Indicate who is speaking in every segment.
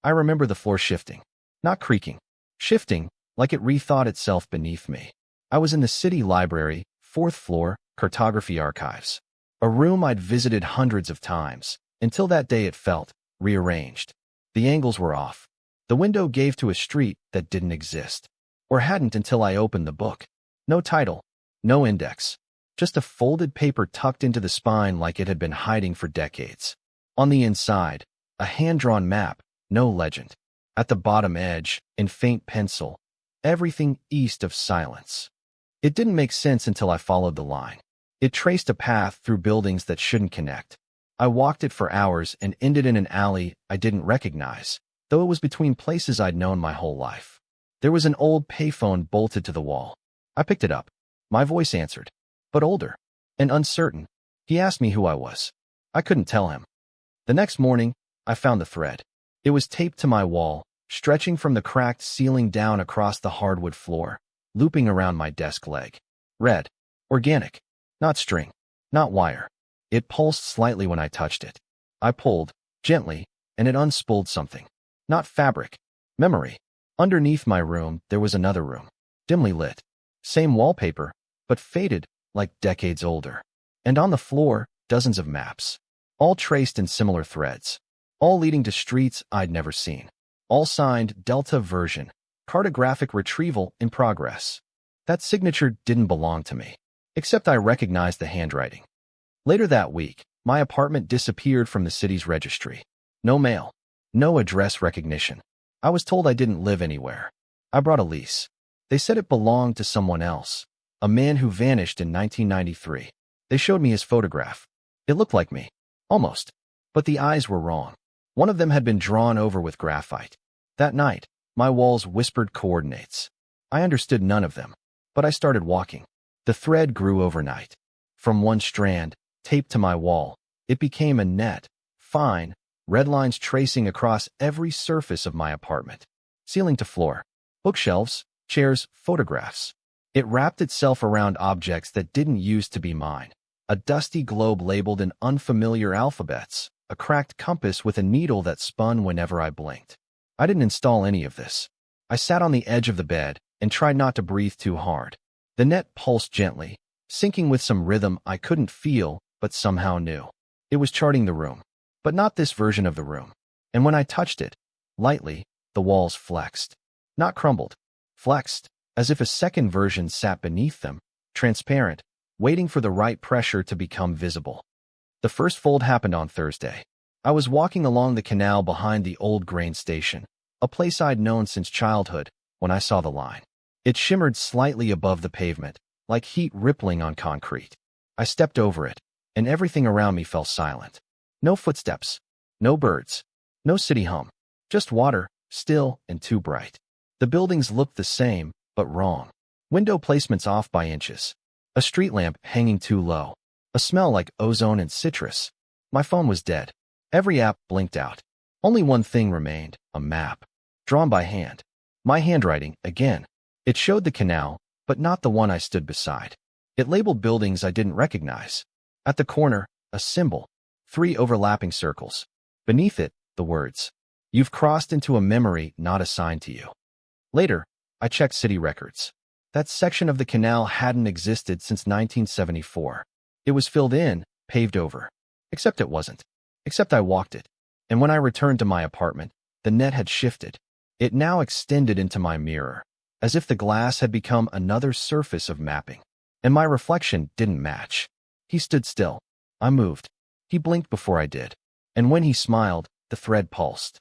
Speaker 1: I remember the floor shifting. Not creaking. Shifting, like it rethought itself beneath me. I was in the city library, 4th floor, cartography archives. A room I'd visited hundreds of times. Until that day it felt rearranged. The angles were off. The window gave to a street that didn't exist. Or hadn't until I opened the book. No title. No index. Just a folded paper tucked into the spine like it had been hiding for decades. On the inside, a hand-drawn map, no legend. At the bottom edge, in faint pencil, everything east of silence. It didn't make sense until I followed the line. It traced a path through buildings that shouldn't connect. I walked it for hours and ended in an alley I didn't recognize, though it was between places I'd known my whole life. There was an old payphone bolted to the wall. I picked it up. My voice answered, but older and uncertain. He asked me who I was. I couldn't tell him. The next morning, I found the thread. It was taped to my wall, stretching from the cracked ceiling down across the hardwood floor, looping around my desk leg. Red. Organic. Not string. Not wire. It pulsed slightly when I touched it. I pulled, gently, and it unspooled something. Not fabric. Memory. Underneath my room, there was another room. Dimly lit. Same wallpaper, but faded, like decades older. And on the floor, dozens of maps. All traced in similar threads. All leading to streets I'd never seen. All signed Delta version. Cartographic retrieval in progress. That signature didn't belong to me. Except I recognized the handwriting. Later that week, my apartment disappeared from the city's registry. No mail. No address recognition. I was told I didn't live anywhere. I brought a lease. They said it belonged to someone else. A man who vanished in 1993. They showed me his photograph. It looked like me. Almost. But the eyes were wrong. One of them had been drawn over with graphite. That night, my walls whispered coordinates. I understood none of them. But I started walking. The thread grew overnight. From one strand, taped to my wall, it became a net, fine, red lines tracing across every surface of my apartment. Ceiling to floor. Bookshelves, chairs, photographs. It wrapped itself around objects that didn't used to be mine. A dusty globe labeled in unfamiliar alphabets, a cracked compass with a needle that spun whenever I blinked. I didn't install any of this. I sat on the edge of the bed and tried not to breathe too hard. The net pulsed gently, syncing with some rhythm I couldn't feel but somehow knew. It was charting the room, but not this version of the room. And when I touched it, lightly, the walls flexed. Not crumbled. Flexed, as if a second version sat beneath them, transparent, waiting for the right pressure to become visible. The first fold happened on Thursday. I was walking along the canal behind the old grain station, a place I'd known since childhood, when I saw the line. It shimmered slightly above the pavement, like heat rippling on concrete. I stepped over it, and everything around me fell silent. No footsteps, no birds, no city hum, just water, still and too bright. The buildings looked the same, but wrong. Window placements off by inches. A street lamp hanging too low. A smell like ozone and citrus. My phone was dead. Every app blinked out. Only one thing remained, a map. Drawn by hand. My handwriting, again. It showed the canal, but not the one I stood beside. It labeled buildings I didn't recognize. At the corner, a symbol. 3 overlapping circles. Beneath it, the words. You've crossed into a memory not assigned to you. Later, I checked city records. That section of the canal hadn't existed since 1974. It was filled in, paved over. Except it wasn't. Except I walked it. And when I returned to my apartment, the net had shifted. It now extended into my mirror, as if the glass had become another surface of mapping. And my reflection didn't match. He stood still. I moved. He blinked before I did. And when he smiled, the thread pulsed.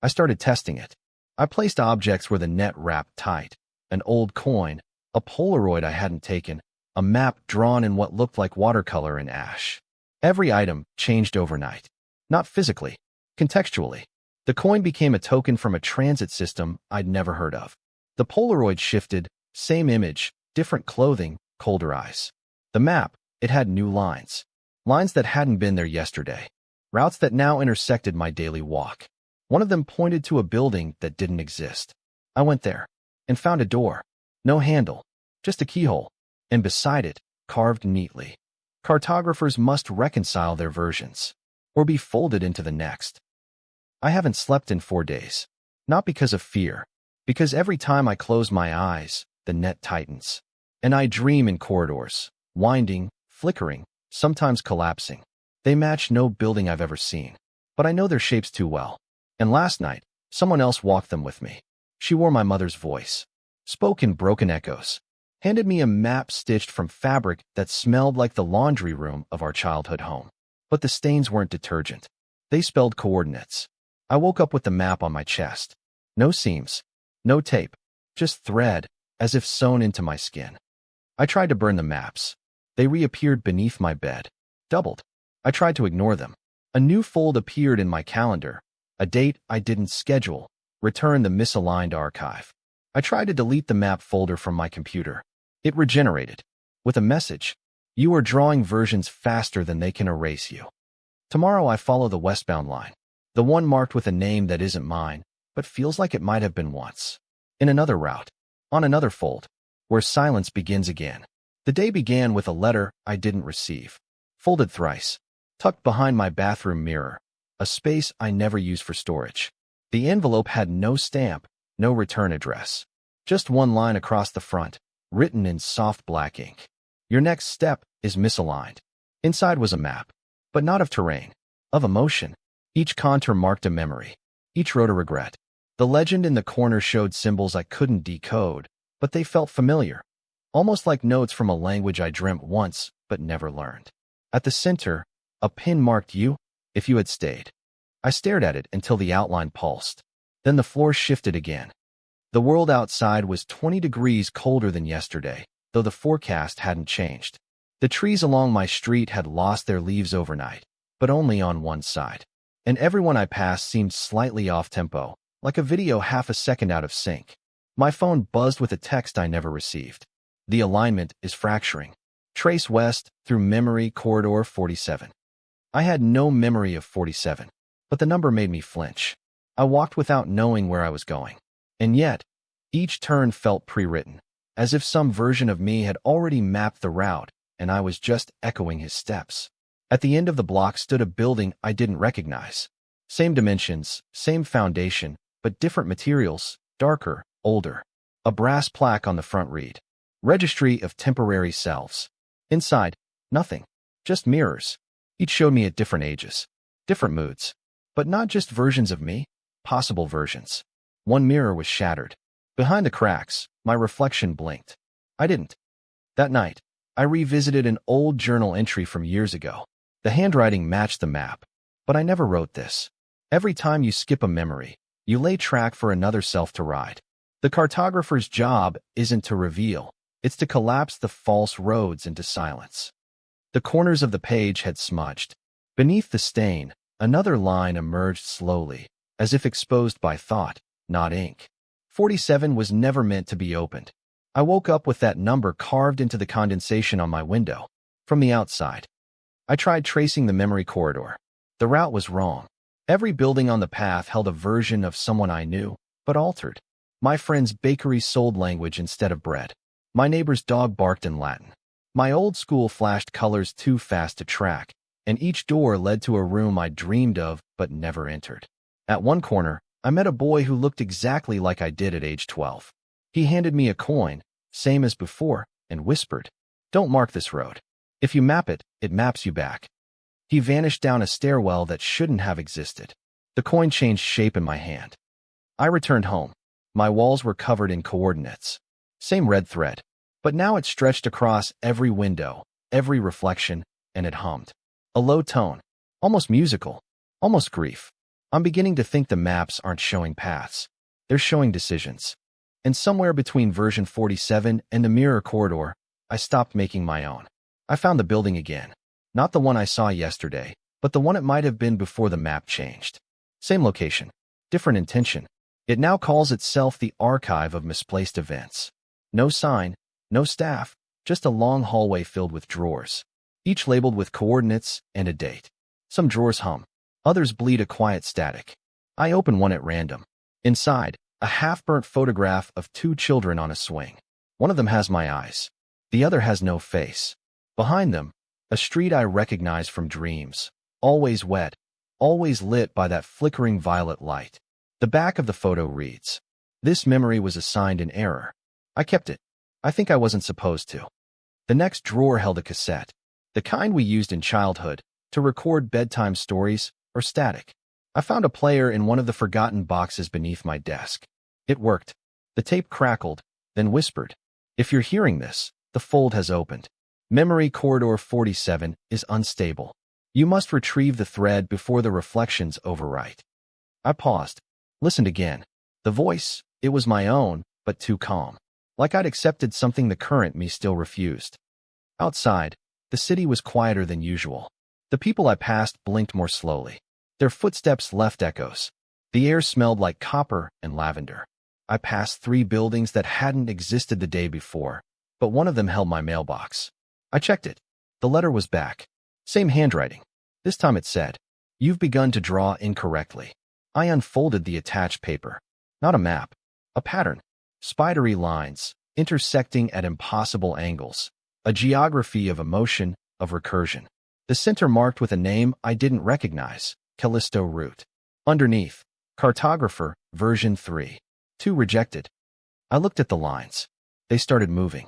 Speaker 1: I started testing it. I placed objects where the net wrapped tight. An old coin, a Polaroid I hadn't taken, a map drawn in what looked like watercolor and ash. Every item changed overnight. Not physically, contextually. The coin became a token from a transit system I'd never heard of. The Polaroid shifted, same image, different clothing, colder eyes. The map, it had new lines. Lines that hadn't been there yesterday. Routes that now intersected my daily walk. One of them pointed to a building that didn't exist. I went there and found a door. No handle, just a keyhole. And beside it, carved neatly. Cartographers must reconcile their versions, or be folded into the next. I haven't slept in 4 days. Not because of fear, because every time I close my eyes, the net tightens. And I dream in corridors, winding, flickering, sometimes collapsing. They match no building I've ever seen, but I know their shapes too well. And last night, someone else walked them with me. She wore my mother's voice, spoke in broken echoes, handed me a map stitched from fabric that smelled like the laundry room of our childhood home. But the stains weren't detergent. They spelled coordinates. I woke up with the map on my chest. No seams, no tape, just thread, as if sewn into my skin. I tried to burn the maps. They reappeared beneath my bed, doubled. I tried to ignore them. A new fold appeared in my calendar, a date I didn't schedule, return the misaligned archive. I tried to delete the map folder from my computer. It regenerated, with a message: you are drawing versions faster than they can erase you. Tomorrow I follow the westbound line, the one marked with a name that isn't mine, but feels like it might have been once. In another route, on another fold, where silence begins again. The day began with a letter I didn't receive, folded thrice, tucked behind my bathroom mirror, a space I never use for storage. The envelope had no stamp, no return address, just one line across the front, written in soft black ink. Your next step is misaligned. Inside was a map, but not of terrain, of emotion. Each contour marked a memory, each wrote a regret. The legend in the corner showed symbols I couldn't decode, but they felt familiar, almost like notes from a language I dreamt once but never learned. At the center, a pin marked you, if you had stayed. I stared at it until the outline pulsed. Then the floor shifted again. The world outside was 20 degrees colder than yesterday, though the forecast hadn't changed. The trees along my street had lost their leaves overnight, but only on one side. And everyone I passed seemed slightly off-tempo, like a video half a second out of sync. My phone buzzed with a text I never received. The alignment is fracturing. Trace west through memory corridor 47. I had no memory of 47, but the number made me flinch. I walked without knowing where I was going. And yet, each turn felt pre-written, as if some version of me had already mapped the route, and I was just echoing his steps. At the end of the block stood a building I didn't recognize. Same dimensions, same foundation, but different materials, darker, older. A brass plaque on the front read, Registry of Temporary Selves. Inside, nothing, just mirrors. Each showed me at different ages, different moods, but not just versions of me, possible versions. One mirror was shattered. Behind the cracks, my reflection blinked. I didn't. That night, I revisited an old journal entry from years ago. The handwriting matched the map, but I never wrote this. Every time you skip a memory, you lay track for another self to ride. The cartographer's job isn't to reveal, it's to collapse the false roads into silence. The corners of the page had smudged. Beneath the stain, another line emerged slowly, as if exposed by thought, not ink. 47 was never meant to be opened. I woke up with that number carved into the condensation on my window. From the outside, I tried tracing the memory corridor. The route was wrong. Every building on the path held a version of someone I knew, but altered. My friend's bakery sold language instead of bread. My neighbor's dog barked in Latin. My old school flashed colors too fast to track, and each door led to a room I dreamed of but never entered. At one corner, I met a boy who looked exactly like I did at age 12. He handed me a coin, same as before, and whispered, "Don't mark this road. If you map it, it maps you back." He vanished down a stairwell that shouldn't have existed. The coin changed shape in my hand. I returned home. My walls were covered in coordinates. Same red thread, but now it stretched across every window, every reflection, and it hummed. A low tone, almost musical, almost grief. I'm beginning to think the maps aren't showing paths. They're showing decisions. And somewhere between version 47 and the mirror corridor, I stopped making my own. I found the building again. Not the one I saw yesterday, but the one it might have been before the map changed. Same location, different intention. It now calls itself the Archive of Misplaced Events. No sign, no staff, just a long hallway filled with drawers, each labeled with coordinates and a date. Some drawers hum, others bleed a quiet static. I open one at random. Inside, a half-burnt photograph of two children on a swing. One of them has my eyes. The other has no face. Behind them, a street I recognize from dreams, always wet, always lit by that flickering violet light. The back of the photo reads, "This memory was assigned in error." I kept it. I think I wasn't supposed to. The next drawer held a cassette, the kind we used in childhood to record bedtime stories or static. I found a player in one of the forgotten boxes beneath my desk. It worked. The tape crackled, then whispered, "If you're hearing this, the fold has opened. Memory corridor 47 is unstable. You must retrieve the thread before the reflections overwrite." I paused, listened again. The voice, it was my own, but too calm. Like I'd accepted something the current me still refused. Outside, the city was quieter than usual. The people I passed blinked more slowly. Their footsteps left echoes. The air smelled like copper and lavender. I passed 3 buildings that hadn't existed the day before, but one of them held my mailbox. I checked it. The letter was back. Same handwriting. This time it said, "You've begun to draw incorrectly." I unfolded the attached paper. Not a map. A pattern. Spidery lines, intersecting at impossible angles. A geography of emotion, of recursion. The center marked with a name I didn't recognize, Callisto Root. Underneath, Cartographer, version 3. 2 rejected. I looked at the lines. They started moving.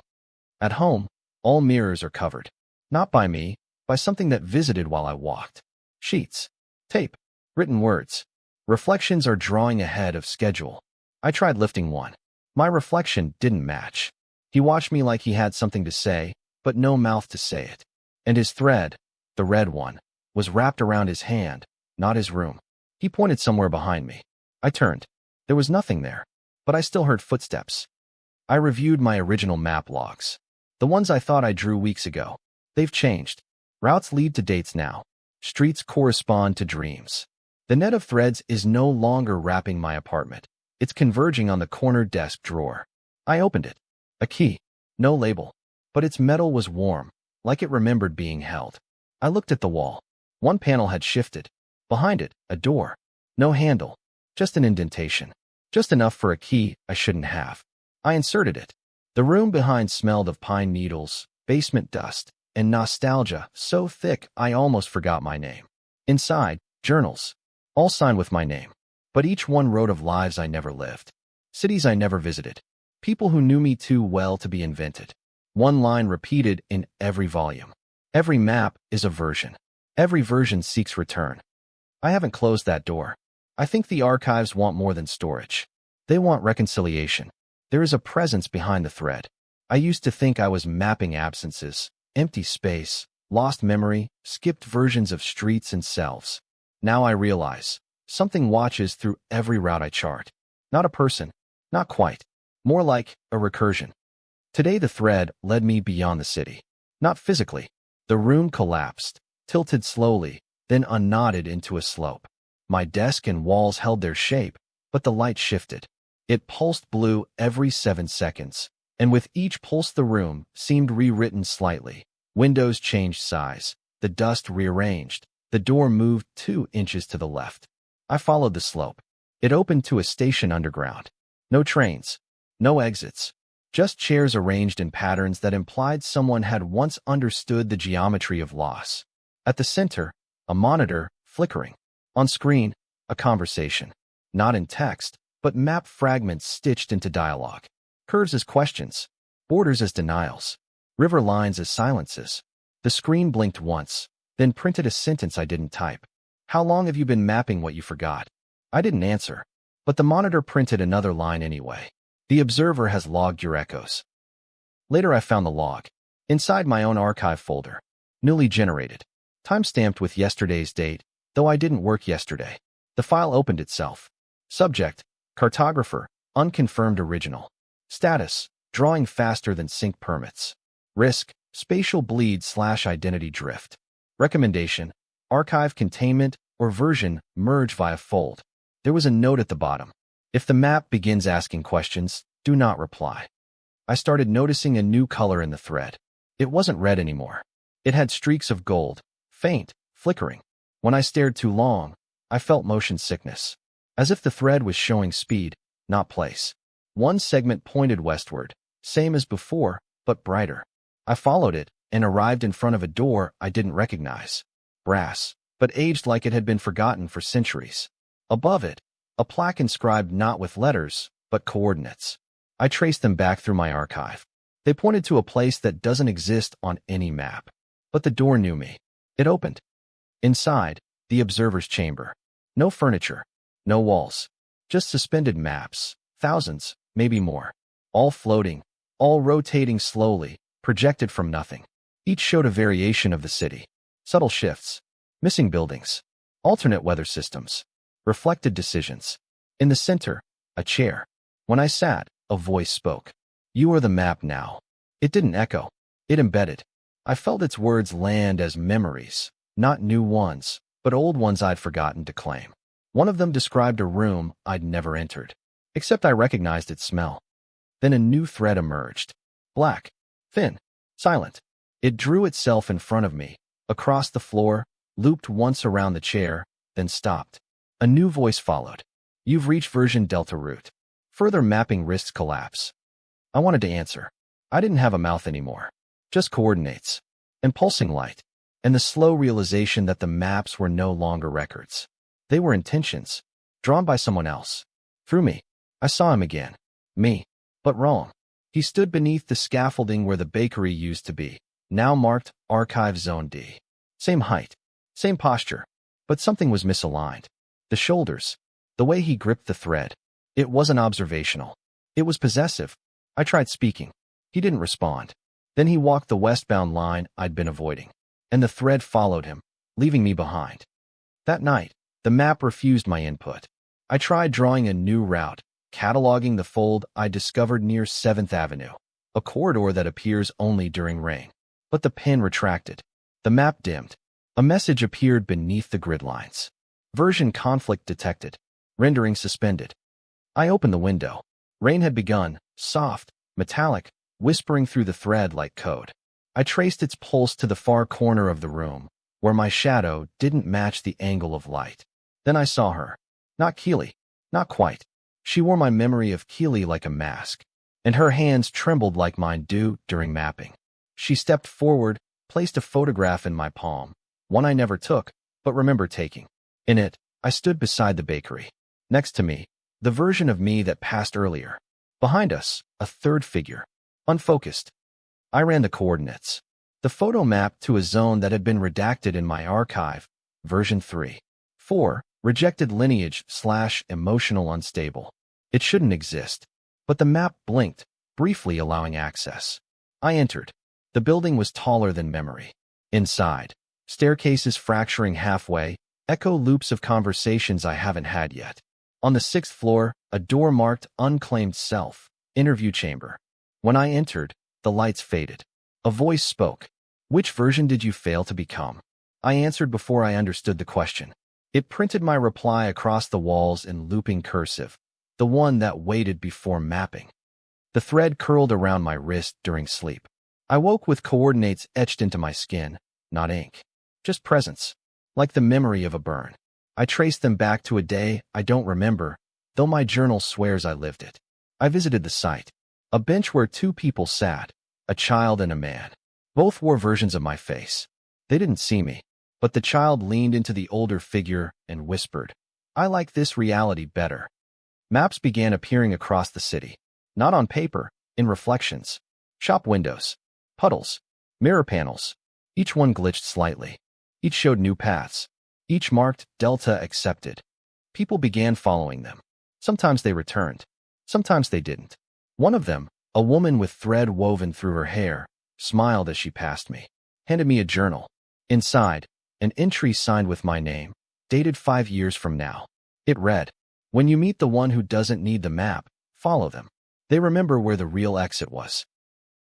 Speaker 1: At home, all mirrors are covered. Not by me, by something that visited while I walked. Sheets. Tape. Written words. Reflections are drawing ahead of schedule. I tried lifting one. My reflection didn't match. He watched me like he had something to say, but no mouth to say it. And his thread, the red one, was wrapped around his hand, not his room. He pointed somewhere behind me. I turned. There was nothing there, but I still heard footsteps. I reviewed my original map logs. The ones I thought I drew weeks ago. They've changed. Routes lead to dates now. Streets correspond to dreams. The net of threads is no longer wrapping my apartment. It's converging on the corner desk drawer. I opened it. A key. No label. But its metal was warm, like it remembered being held. I looked at the wall. One panel had shifted. Behind it, a door. No handle. Just an indentation. Just enough for a key I shouldn't have. I inserted it. The room behind smelled of pine needles, basement dust, and nostalgia so thick I almost forgot my name. Inside, journals. All signed with my name. But each one wrote of lives I never lived. Cities I never visited. People who knew me too well to be invented. One line repeated in every volume. Every map is a version. Every version seeks return. I haven't closed that door. I think the archives want more than storage. They want reconciliation. There is a presence behind the thread. I used to think I was mapping absences, empty space, lost memory, skipped versions of streets and selves. Now I realize, something watches through every route I chart. Not a person. Not quite. More like a recursion. Today the thread led me beyond the city. Not physically. The room collapsed, tilted slowly, then unknotted into a slope. My desk and walls held their shape, but the light shifted. It pulsed blue every 7 seconds, and with each pulse the room seemed rewritten slightly. Windows changed size, the dust rearranged, the door moved 2 inches to the left. I followed the slope. It opened to a station underground. No trains, no exits. Just chairs arranged in patterns that implied someone had once understood the geometry of loss. At the center, a monitor, flickering. On screen, a conversation. Not in text, but map fragments stitched into dialogue. Curves as questions. Borders as denials. River lines as silences. The screen blinked once, then printed a sentence I didn't type. "How long have you been mapping what you forgot?" I didn't answer, but the monitor printed another line anyway. "The observer has logged your echoes." Later I found the log. Inside my own archive folder. Newly generated. Time-stamped with yesterday's date, though I didn't work yesterday. The file opened itself. Subject, Cartographer, unconfirmed original. Status, drawing faster than sync permits. Risk, spatial bleed/identity drift. Recommendation, archive containment or version merge via fold. There was a note at the bottom. If the map begins asking questions, do not reply. I started noticing a new color in the thread. It wasn't red anymore. It had streaks of gold, faint, flickering. When I stared too long, I felt motion sickness. As if the thread was showing speed, not place. One segment pointed westward, same as before, but brighter. I followed it and arrived in front of a door I didn't recognize. Brass, but aged like it had been forgotten for centuries. Above it, a plaque inscribed not with letters, but coordinates. I traced them back through my archive. They pointed to a place that doesn't exist on any map. But the door knew me. It opened. Inside, the observer's chamber. No furniture, no walls, just suspended maps, thousands, maybe more. All floating, all rotating slowly, projected from nothing. Each showed a variation of the city. Subtle shifts, missing buildings, alternate weather systems, reflected decisions. In the center, a chair. When I sat, a voice spoke. "You are the map now." It didn't echo. It embedded. I felt its words land as memories, not new ones, but old ones I'd forgotten to claim. One of them described a room I'd never entered, except I recognized its smell. Then a new thread emerged. Black, thin, silent. It drew itself in front of me, across the floor, looped once around the chair, then stopped. A new voice followed. "You've reached version Delta root. Further mapping risks collapse." I wanted to answer. I didn't have a mouth anymore. Just coordinates, and pulsing light, and the slow realization that the maps were no longer records. They were intentions, drawn by someone else. Through me, I saw him again. Me. But wrong. He stood beneath the scaffolding where the bakery used to be, now marked Archive Zone D. Same height, same posture, but something was misaligned. The shoulders, the way he gripped the thread. It wasn't observational. It was possessive. I tried speaking. He didn't respond. Then he walked the westbound line I'd been avoiding, and the thread followed him, leaving me behind. That night, the map refused my input. I tried drawing a new route, cataloging the fold I discovered near 7th Avenue, a corridor that appears only during rain. But the pen retracted. The map dimmed. A message appeared beneath the grid lines. Version conflict detected. Rendering suspended. I opened the window. Rain had begun, soft, metallic, whispering through the thread like code. I traced its pulse to the far corner of the room, where my shadow didn't match the angle of light. Then I saw her. Not Keely. Not quite. She wore my memory of Keely like a mask, and her hands trembled like mine do during mapping. She stepped forward, placed a photograph in my palm, one I never took, but remember taking. In it, I stood beside the bakery. Next to me, the version of me that passed earlier. Behind us, a third figure. Unfocused. I ran the coordinates. The photo mapped to a zone that had been redacted in my archive, version 3. 4, rejected lineage / emotional unstable. It shouldn't exist. But the map blinked, briefly allowing access. I entered. The building was taller than memory. Inside, staircases fracturing halfway, echo loops of conversations I haven't had yet. On the 6th floor, a door marked Unclaimed Self, Interview Chamber. When I entered, the lights faded. A voice spoke. "Which version did you fail to become?" I answered before I understood the question. It printed my reply across the walls in looping cursive, the one that waited before mapping. The thread curled around my wrist during sleep. I woke with coordinates etched into my skin, not ink. Just presence, like the memory of a burn. I traced them back to a day I don't remember, though my journal swears I lived it. I visited the site. A bench where 2 people sat, a child and a man. Both wore versions of my face. They didn't see me, but the child leaned into the older figure and whispered, "I like this reality better." Maps began appearing across the city. Not on paper, in reflections. Shop windows, puddles, mirror panels. Each one glitched slightly. Each showed new paths. Each marked Delta accepted. People began following them. Sometimes they returned. Sometimes they didn't. One of them, a woman with thread woven through her hair, smiled as she passed me, handed me a journal. Inside, an entry signed with my name, dated 5 years from now. It read, "When you meet the one who doesn't need the map, follow them. They remember where the real exit was."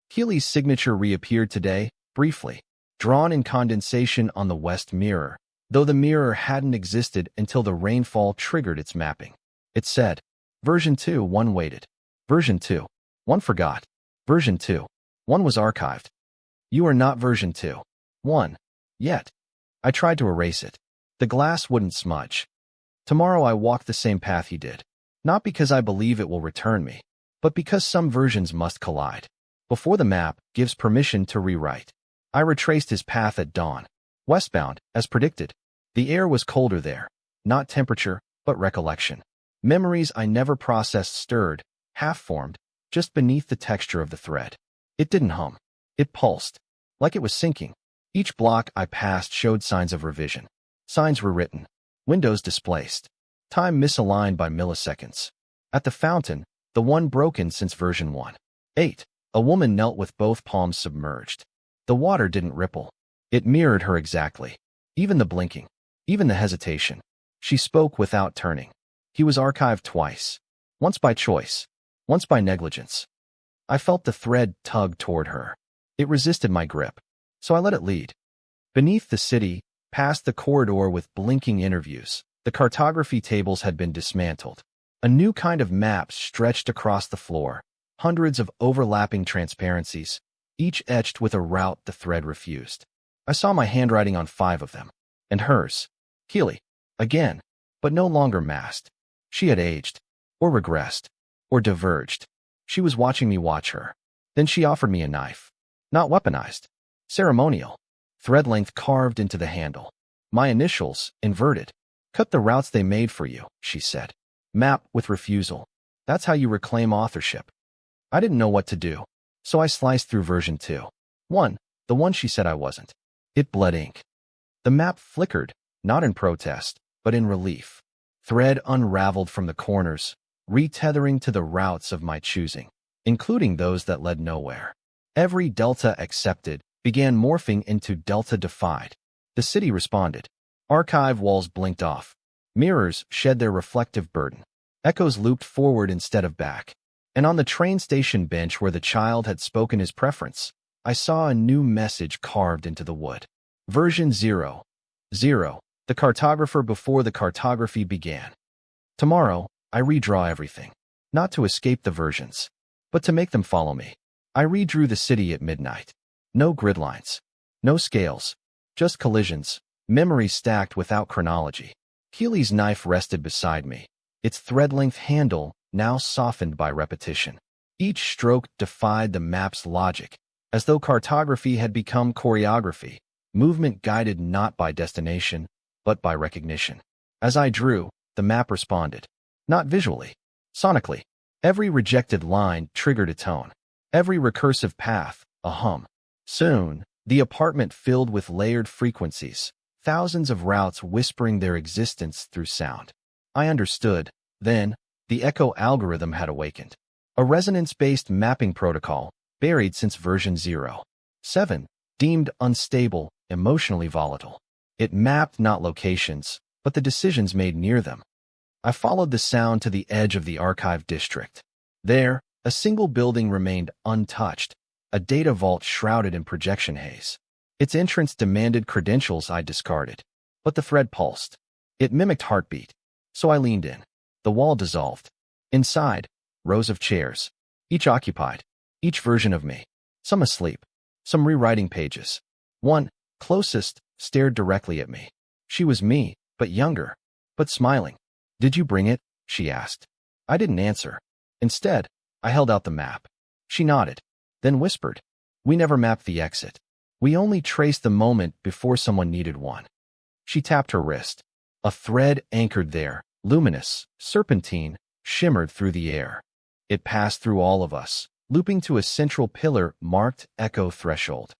Speaker 1: Keely's signature reappeared today, briefly, drawn in condensation on the west mirror, though the mirror hadn't existed until the rainfall triggered its mapping. It said, "Version 2, 1 waited. Version 2, 1 forgot. Version 2, 1 was archived. You are not version 2, 1, yet." I tried to erase it. The glass wouldn't smudge. Tomorrow I walk the same path he did. Not because I believe it will return me, but because some versions must collide. Before the map gives permission to rewrite. I retraced his path at dawn. Westbound, as predicted. The air was colder there, not temperature, but recollection. Memories I never processed stirred, half-formed, just beneath the texture of the thread. It didn't hum. It pulsed, like it was sinking. Each block I passed showed signs of revision. Signs were written, windows displaced, time misaligned by milliseconds. At the fountain, the one broken since version 1.8, a woman knelt with both palms submerged. The water didn't ripple. It mirrored her exactly. Even the blinking, even the hesitation. She spoke without turning. He was archived twice. Once by choice, once by negligence. I felt the thread tug toward her. It resisted my grip, so I let it lead. Beneath the city, past the corridor with blinking interviews, the cartography tables had been dismantled. A new kind of map stretched across the floor, hundreds of overlapping transparencies, each etched with a route the thread refused. I saw my handwriting on 5 of them, and hers. Keely. Again, but no longer masked. She had aged, or regressed, or diverged. She was watching me watch her. Then she offered me a knife. Not weaponized. Ceremonial. Thread length carved into the handle. My initials, inverted. Cut the routes they made for you, she said. Map with refusal. That's how you reclaim authorship. I didn't know what to do, so I sliced through version 2.1, the one she said I wasn't. It bled ink. The map flickered, not in protest, but in relief. Thread unraveled from the corners, retethering to the routes of my choosing, including those that led nowhere. Every delta accepted began morphing into delta defied. The city responded. Archive walls blinked off. Mirrors shed their reflective burden. Echoes looped forward instead of back. And on the train station bench where the child had spoken his preference, I saw a new message carved into the wood. Version 0.0. The cartographer before the cartography began. Tomorrow, I redraw everything. Not to escape the versions, but to make them follow me. I redrew the city at midnight. No grid lines. No scales. Just collisions. Memories stacked without chronology. Keely's knife rested beside me, its thread-length handle now softened by repetition. Each stroke defied the map's logic, as though cartography had become choreography, movement guided not by destination, but by recognition. As I drew, the map responded. Not visually, sonically. Every rejected line triggered a tone. Every recursive path, a hum. Soon, the apartment filled with layered frequencies, thousands of routes whispering their existence through sound. I understood. Then, the echo algorithm had awakened. A resonance-based mapping protocol, buried since version 0.7, deemed unstable, emotionally volatile. It mapped not locations, but the decisions made near them. I followed the sound to the edge of the archive district. There, a single building remained untouched, a data vault shrouded in projection haze. Its entrance demanded credentials I discarded, but the thread pulsed. It mimicked heartbeat, so I leaned in. The wall dissolved. Inside, rows of chairs, each occupied, each version of me, some asleep, some rewriting pages. One, closest, stared directly at me. She was me, but younger, but smiling. "Did you bring it?" she asked. I didn't answer. Instead, I held out the map. She nodded, then whispered, "We never mapped the exit. We only traced the moment before someone needed one." She tapped her wrist. A thread anchored there, luminous, serpentine, shimmered through the air. It passed through all of us, looping to a central pillar marked Echo Threshold.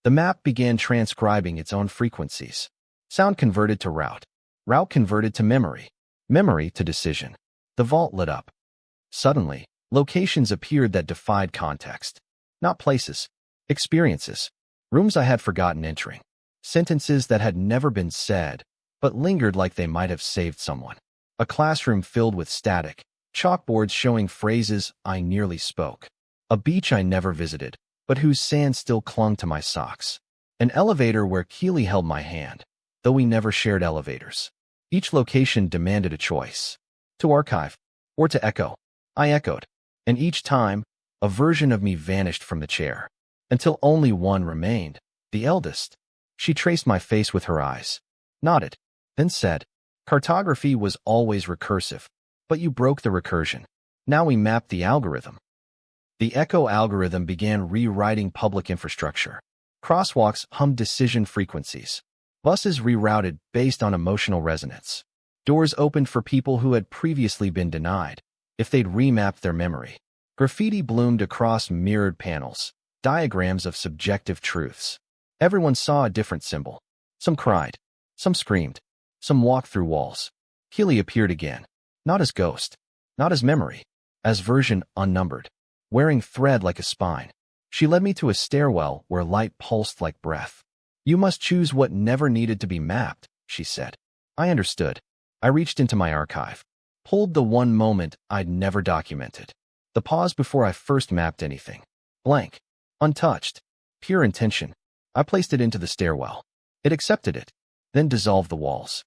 Speaker 1: The map began transcribing its own frequencies. Sound converted to route. Route converted to memory. Memory to decision. The vault lit up. Suddenly, locations appeared that defied context. Not places. Experiences. Rooms I had forgotten entering. Sentences that had never been said, but lingered like they might have saved someone. A classroom filled with static, chalkboards showing phrases I nearly spoke. A beach I never visited, but whose sand still clung to my socks. An elevator where Keely held my hand, though we never shared elevators. Each location demanded a choice. To archive, or to echo. I echoed, and each time, a version of me vanished from the chair, until only one remained, the eldest. She traced my face with her eyes, nodded, then said, "Cartography was always recursive, but you broke the recursion. Now we map the algorithm." The echo algorithm began rewriting public infrastructure. Crosswalks hummed decision frequencies. Buses rerouted based on emotional resonance. Doors opened for people who had previously been denied, if they'd remapped their memory. Graffiti bloomed across mirrored panels, diagrams of subjective truths. Everyone saw a different symbol. Some cried, some screamed, some walked through walls. Keely appeared again, not as ghost, not as memory, as version unnumbered, wearing thread like a spine. She led me to a stairwell where light pulsed like breath. You must choose what never needed to be mapped, she said. I understood. I reached into my archive, pulled the one moment I'd never documented. The pause before I first mapped anything. Blank, untouched, pure intention. I placed it into the stairwell. It accepted it, then dissolved the walls.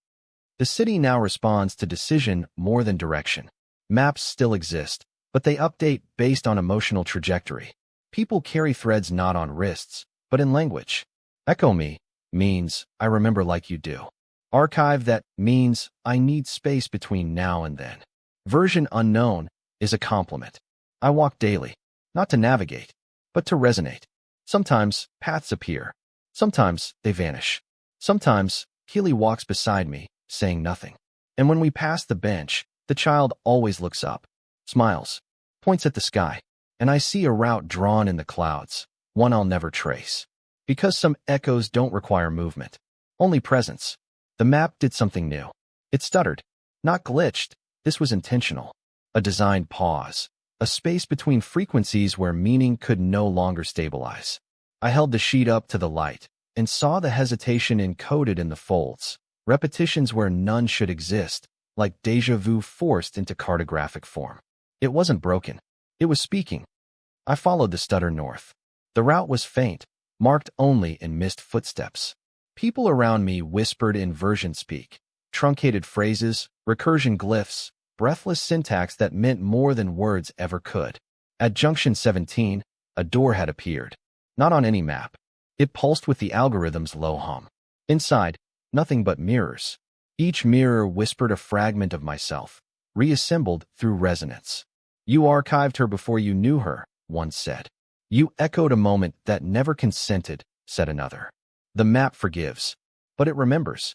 Speaker 1: The city now responds to decision more than direction. Maps still exist, but they update based on emotional trajectory. People carry threads not on wrists, but in language. Echo me means I remember like you do. Archive that means I need space between now and then. Version unknown is a compliment. I walk daily, not to navigate, but to resonate. Sometimes paths appear. Sometimes they vanish. Sometimes Keely walks beside me, saying nothing. And when we pass the bench, the child always looks up, smiles, points at the sky, and I see a route drawn in the clouds, one I'll never trace. Because some echoes don't require movement, only presence. The map did something new. It stuttered, not glitched. This was intentional. A designed pause, a space between frequencies where meaning could no longer stabilize. I held the sheet up to the light and saw the hesitation encoded in the folds, repetitions where none should exist, like déjà vu forced into cartographic form. It wasn't broken. It was speaking. I followed the stutter north. The route was faint, marked only in missed footsteps. People around me whispered in version speak, truncated phrases, recursion glyphs, breathless syntax that meant more than words ever could. At junction 17, a door had appeared. Not on any map. It pulsed with the algorithm's low hum. Inside, nothing but mirrors. Each mirror whispered a fragment of myself, reassembled through resonance. You archived her before you knew her, one said. You echoed a moment that never consented, said another. The map forgives, but it remembers.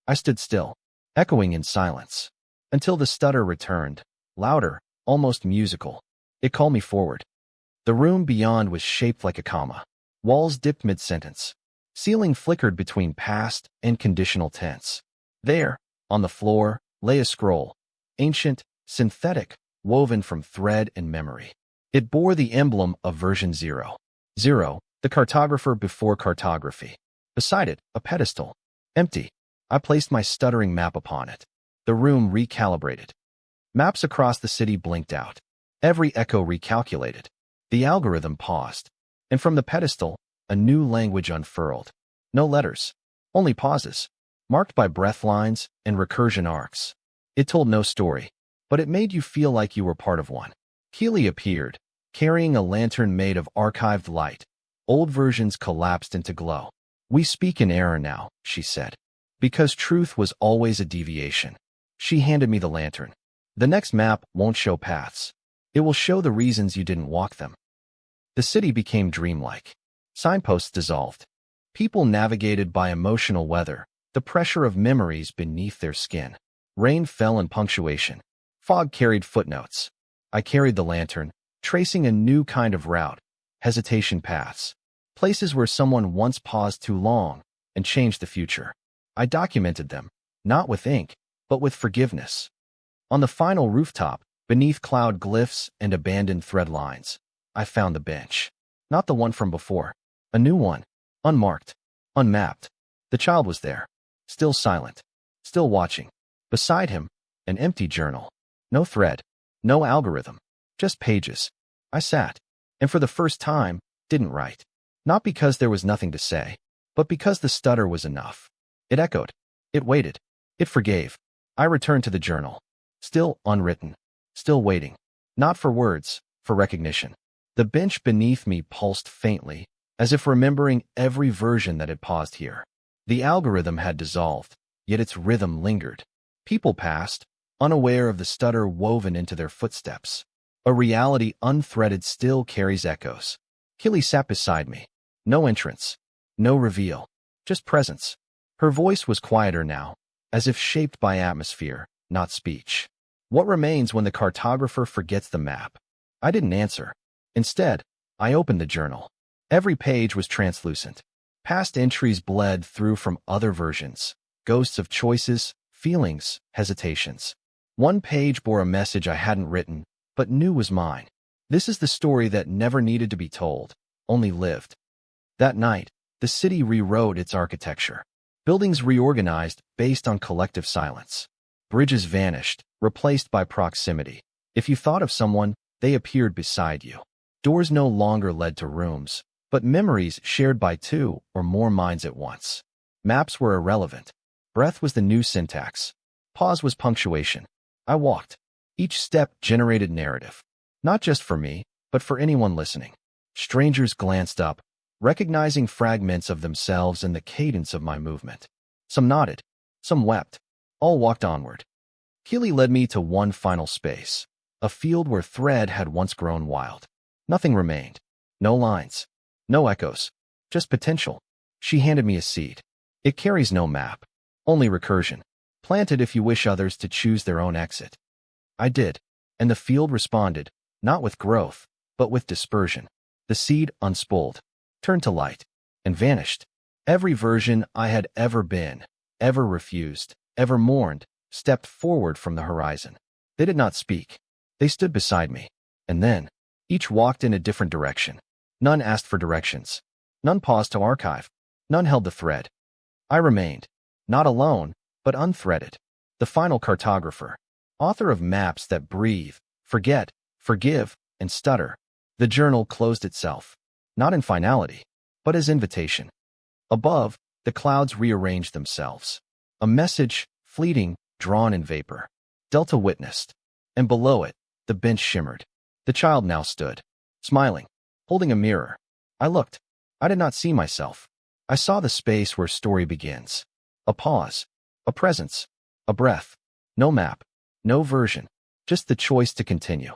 Speaker 1: I stood still, echoing in silence, until the stutter returned, louder, almost musical. It called me forward. The room beyond was shaped like a comma. Walls dipped mid-sentence. Ceiling flickered between past and conditional tense. There, on the floor, lay a scroll, ancient, synthetic, woven from thread and memory. It bore the emblem of version 0. 0, the cartographer before cartography. Beside it, a pedestal. Empty. I placed my stuttering map upon it. The room recalibrated. Maps across the city blinked out. Every echo recalculated. The algorithm paused. And from the pedestal, a new language unfurled. No letters. Only pauses, marked by breath lines and recursion arcs. It told no story, but it made you feel like you were part of one. Keely appeared, carrying a lantern made of archived light. Old versions collapsed into glow. We speak in error now, she said. Because truth was always a deviation. She handed me the lantern. The next map won't show paths. It will show the reasons you didn't walk them. The city became dreamlike. Signposts dissolved. People navigated by emotional weather, the pressure of memories beneath their skin. Rain fell in punctuation. Fog carried footnotes. I carried the lantern, tracing a new kind of route, hesitation paths, places where someone once paused too long and changed the future. I documented them, not with ink, but with forgiveness. On the final rooftop, beneath cloud glyphs and abandoned thread lines, I found the bench. Not the one from before. A new one. Unmarked. Unmapped. The child was there. Still silent. Still watching. Beside him, an empty journal. No thread. No algorithm. Just pages. I sat, and for the first time, didn't write. Not because there was nothing to say, but because the stutter was enough. It echoed. It waited. It forgave. I returned to the journal. Still unwritten. Still waiting. Not for words, for recognition. The bench beneath me pulsed faintly, as if remembering every version that had paused here. The algorithm had dissolved, yet its rhythm lingered. People passed, unaware of the stutter woven into their footsteps. A reality unthreaded still carries echoes. Keely sat beside me. No entrance. No reveal. Just presence. Her voice was quieter now, as if shaped by atmosphere, not speech. What remains when the cartographer forgets the map? I didn't answer. Instead, I opened the journal. Every page was translucent. Past entries bled through from other versions, ghosts of choices, feelings, hesitations. One page bore a message I hadn't written, but knew was mine. This is the story that never needed to be told, only lived. That night, the city rewrote its architecture. Buildings reorganized based on collective silence. Bridges vanished, replaced by proximity. If you thought of someone, they appeared beside you. Doors no longer led to rooms, but memories shared by two or more minds at once. Maps were irrelevant. Breath was the new syntax. Pause was punctuation. I walked. Each step generated narrative. Not just for me, but for anyone listening. Strangers glanced up, recognizing fragments of themselves in the cadence of my movement. Some nodded. Some wept. All walked onward. Keely led me to one final space. A field where thread had once grown wild. Nothing remained. No lines. No echoes. Just potential. She handed me a seed. It carries no map. Only recursion. Plant it if you wish others to choose their own exit. I did. And the field responded, not with growth, but with dispersion. The seed unspooled, turned to light, and vanished. Every version I had ever been, ever refused, ever mourned, stepped forward from the horizon. They did not speak. They stood beside me. And then, each walked in a different direction. None asked for directions. None paused to archive. None held the thread. I remained, not alone, but unthreaded. The final cartographer, author of maps that breathe, forget, forgive, and stutter. The journal closed itself, not in finality, but as invitation. Above, the clouds rearranged themselves. A message, fleeting, drawn in vapor. Delta witnessed. And below it, the bench shimmered. The child now stood, smiling, holding a mirror. I looked. I did not see myself. I saw the space where story begins. A pause, a presence, a breath. No map, no version, just the choice to continue.